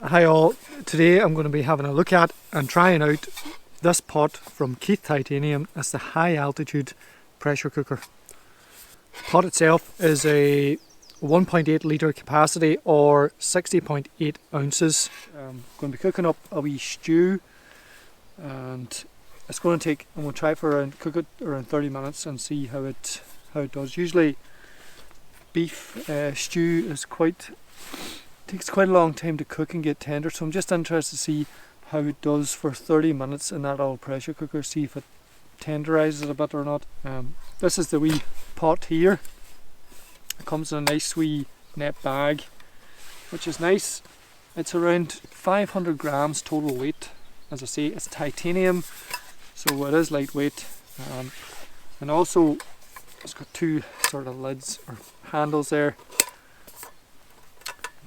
Hi all, today I'm going to be having a look at and trying out this pot from Keith Titanium as the high altitude pressure cooker. The pot itself is a 1.8 litre capacity or 60.8 ounces. I'm going to be cooking up a wee stew, and it's going to take, I'm going to try it for cook it around 30 minutes and see how it does. Usually beef stew is takes quite a long time to cook and get tender, so I'm just interested to see how it does for 30 minutes in that old pressure cooker, see if it tenderizes a bit or not. This is the wee pot here. It comes in a nice wee net bag, which is nice. It's around 500 grams total weight. As I say, it's titanium, so it is lightweight, and also it's got two sort of lids or handles there.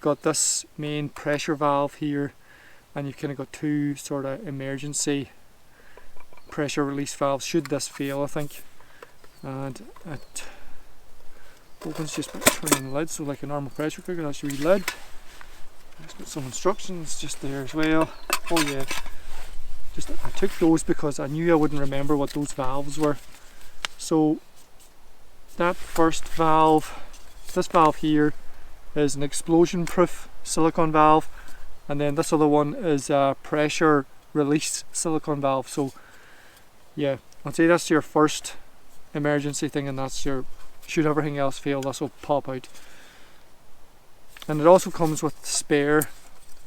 Got this main pressure valve here, and you've kind of got two sort of emergency pressure release valves should this fail, I think. And it opens just by turning the lid, so like a normal pressure cooker. That's your wee lid. It's got some instructions just there as well. Oh yeah, I took those because I knew I wouldn't remember what those valves were. So that first valve, this valve here, is an explosion proof silicone valve, and then this other one is a pressure release silicone valve. So yeah, I'd say that's your first emergency thing, and that's your, should everything else fail, this will pop out. And it also comes with spare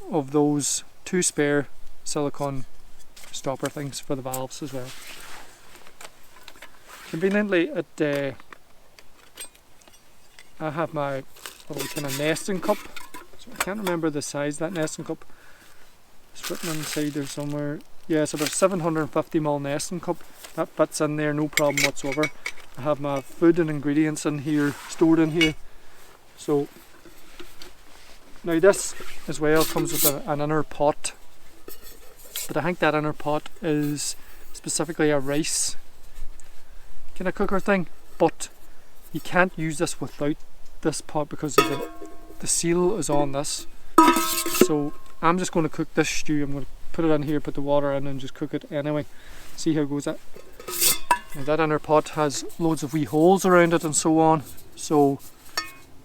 of those two spare silicone stopper things for the valves as well. Conveniently, I have my little kind of nesting cup, so I can't remember the size of that nesting cup. It's written inside there somewhere. Yeah, it's about 750ml nesting cup. That fits in there, no problem whatsoever. I have my food and ingredients in here, stored in here. So now this as well comes with an inner pot, but I think that inner pot is specifically a rice kind of cooker thing, but you can't use this without this pot because of the seal is on this. So I'm just going to cook this stew. I'm going to put it in here, put the water in, and just cook it anyway. See how it goes. Now that inner pot has loads of wee holes around it and so on, so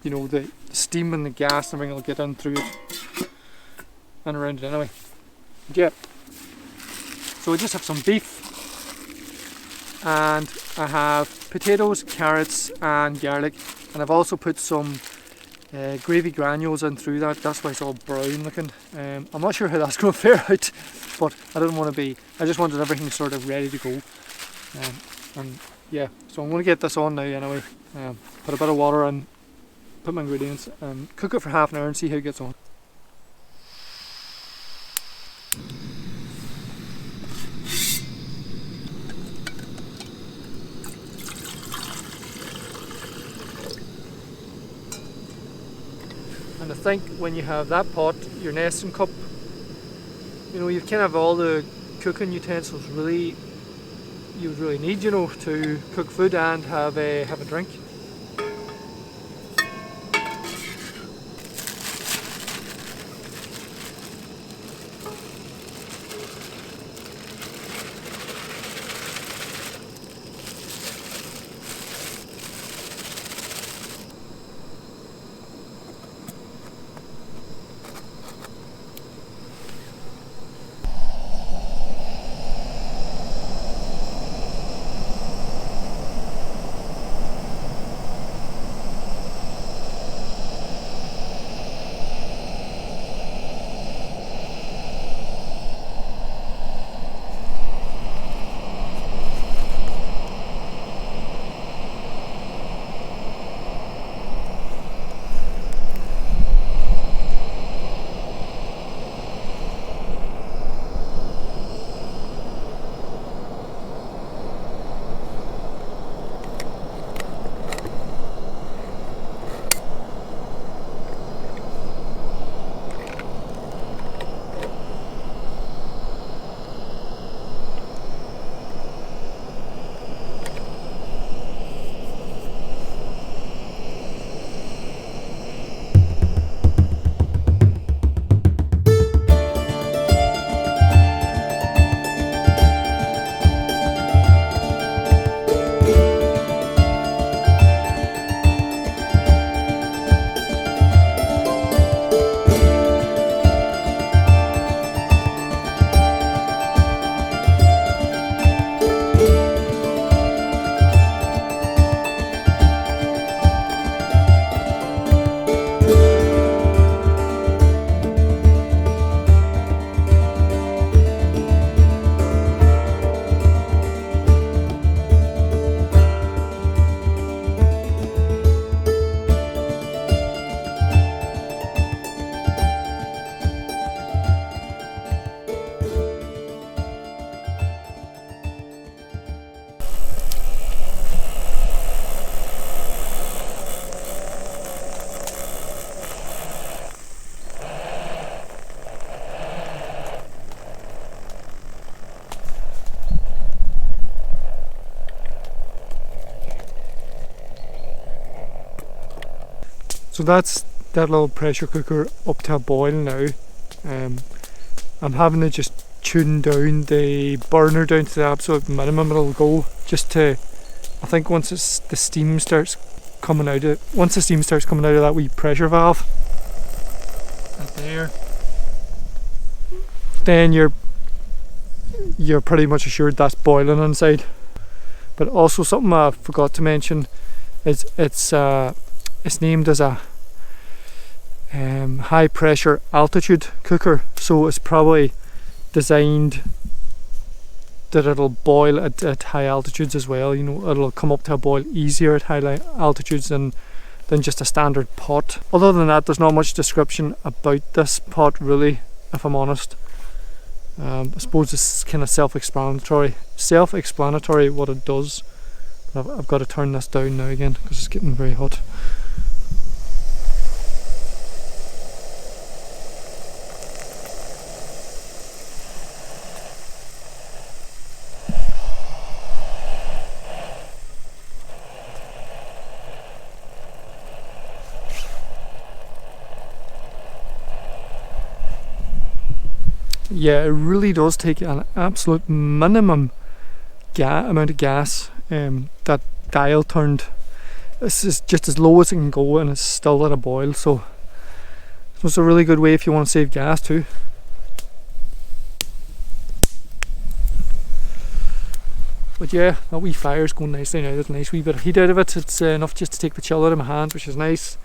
you know the steam and the gas and everything will get in through it and around it anyway. But yeah, so I just have some beef, and I have potatoes, carrots and garlic, and I've also put some gravy granules in through that. That's why it's all brown looking. I'm not sure how that's going to fare out, but I didn't want to be, I just wanted everything sort of ready to go. And yeah, so I'm going to get this on now anyway. Put a bit of water in, put my ingredients, and cook it for half an hour and see how it gets on. And I think when you have that pot, your nesting cup, you know, you kind of have all the cooking utensils really you would really need, you know, to cook food and have a drink. So that's that little pressure cooker up to a boil now. I'm having to just tune down the burner down to the absolute minimum it'll go, just to, I think once the steam starts coming out of that wee pressure valve, right there, then you're pretty much assured that's boiling inside. But also something I forgot to mention is it's named as a high pressure altitude cooker, so it's probably designed that it'll boil at high altitudes as well. You know, it'll come up to a boil easier at high altitudes than just a standard pot. Other than that, there's not much description about this pot really, if I'm honest. I suppose it's kind of self-explanatory what it does. But I've got to turn this down now again because it's getting very hot. Yeah, it really does take an absolute minimum amount of gas. That dial turned, this is just as low as it can go and it's still at a boil, so it's a really good way if you want to save gas too. But yeah, that wee fire's going nicely now. There's a nice wee bit of heat out of it. It's enough just to take the chill out of my hands, which is nice.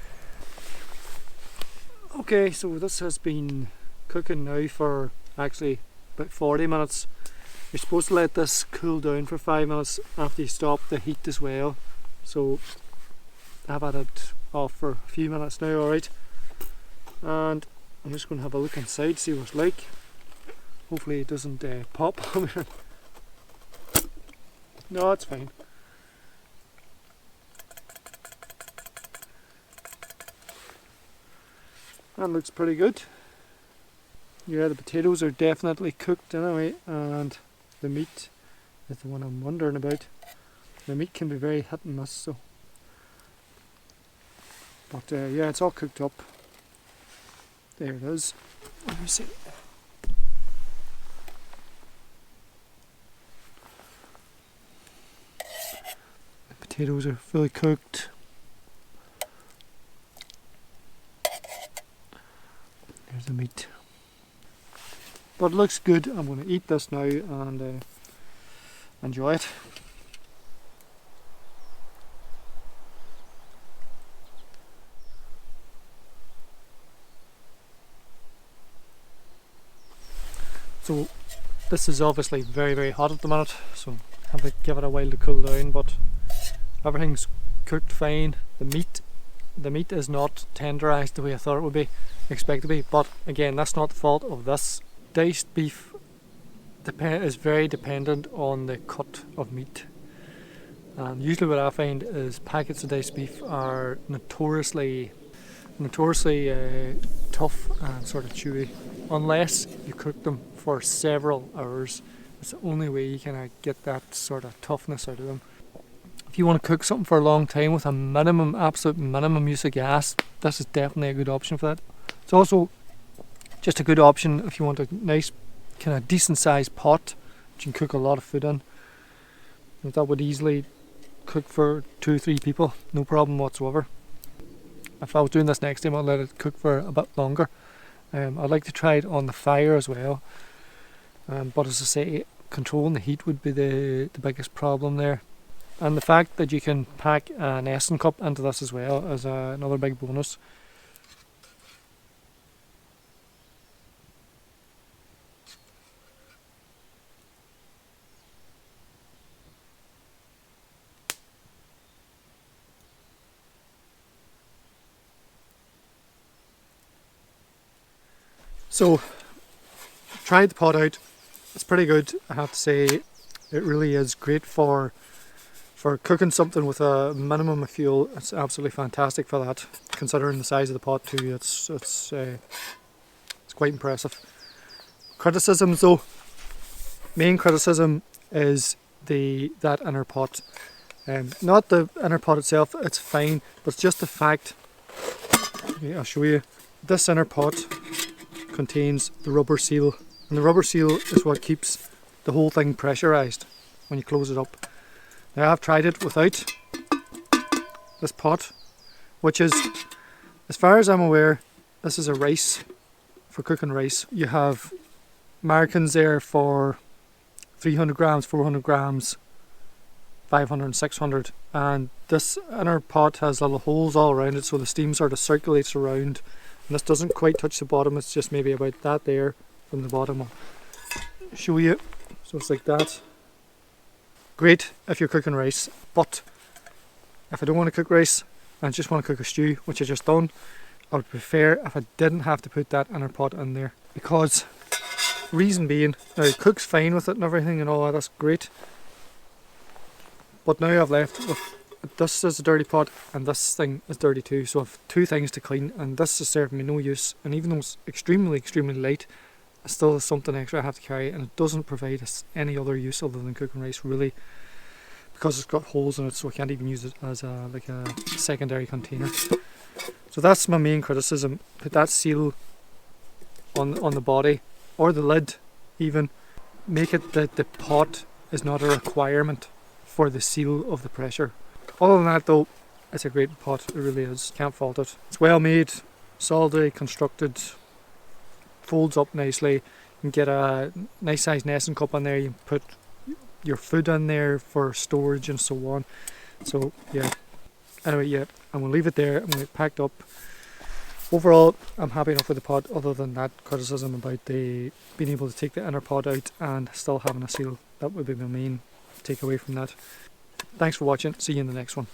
Okay, so this has been cooking now for actually about 40 minutes. You're supposed to let this cool down for 5 minutes after you stop the heat as well. So I've had it off for a few minutes now, alright. And I'm just going to have a look inside, see what it's like. Hopefully it doesn't pop. No, it's fine. That looks pretty good. Yeah, the potatoes are definitely cooked anyway, and the meat is the one I'm wondering about. The meat can be very hit and miss, so. But yeah, it's all cooked up. There it is. Let me see. The potatoes are fully cooked. There's the meat. But it looks good. I'm going to eat this now and enjoy it. So this is obviously very, very hot at the minute, so I have to give it a while to cool down, but everything's cooked fine. The meat is not tenderized the way I thought it would be, expected to be, but again, that's not the fault of this. Diced beef is very dependent on the cut of meat, and usually what I find is packets of diced beef are notoriously tough and sort of chewy unless you cook them for several hours. It's the only way you can get that sort of toughness out of them. If you want to cook something for a long time with a absolute minimum use of gas, this is definitely a good option for that. It's also just a good option if you want a nice kind of decent sized pot that you can cook a lot of food in. That would easily cook for 2-3 people, no problem whatsoever. If I was doing this next time, I'd let it cook for a bit longer. I'd like to try it on the fire as well, but as I say, controlling the heat would be the biggest problem there. And the fact that you can pack an Essen cup into this as well is another big bonus. So, tried the pot out. It's pretty good, I have to say. It really is great for cooking something with a minimum of fuel. It's absolutely fantastic for that. Considering the size of the pot too, it's quite impressive. Criticisms though, main criticism is that inner pot. Not the inner pot itself, it's fine, but it's just the fact Okay, I'll show you. This inner pot contains the rubber seal, and the rubber seal is what keeps the whole thing pressurized when you close it up. Now I've tried it without this pot, which is, as far as I'm aware, this is a rice for cooking rice. You have markings there for 300 grams, 400 grams, 500 and 600, and this inner pot has little holes all around it, so the steam sort of circulates around, and this doesn't quite touch the bottom. It's just maybe about that there from the bottom. I'll show you. So it's like that. Great if you're cooking rice, but if I don't want to cook rice and I just want to cook a stew, which I just done, I would prefer if I didn't have to put that inner pot in there, because reason being, now it cooks fine with it and everything and all that, that's great. But now I've left with, this is a dirty pot and this thing is dirty too, so I've two things to clean, and this is serving me no use, and even though it's extremely light, it still is something extra I have to carry, and it doesn't provide us any other use other than cooking rice really, because it's got holes in it, so I can't even use it as like a secondary container. So that's my main criticism. Put that seal on the body, or the lid even. Make it that the pot is not a requirement for the seal of the pressure. Other than that though, it's a great pot, it really is, can't fault it. It's well made, solidly constructed, folds up nicely. You can get a nice sized nesting cup on there, you can put your food in there for storage and so on. So yeah, anyway, yeah, I'm going to leave it there. I'm going to get packed up. Overall, I'm happy enough with the pot, other than that criticism about the being able to take the inner pot out and still having a seal. That would be my main takeaway from that. Thanks for watching, see you in the next one.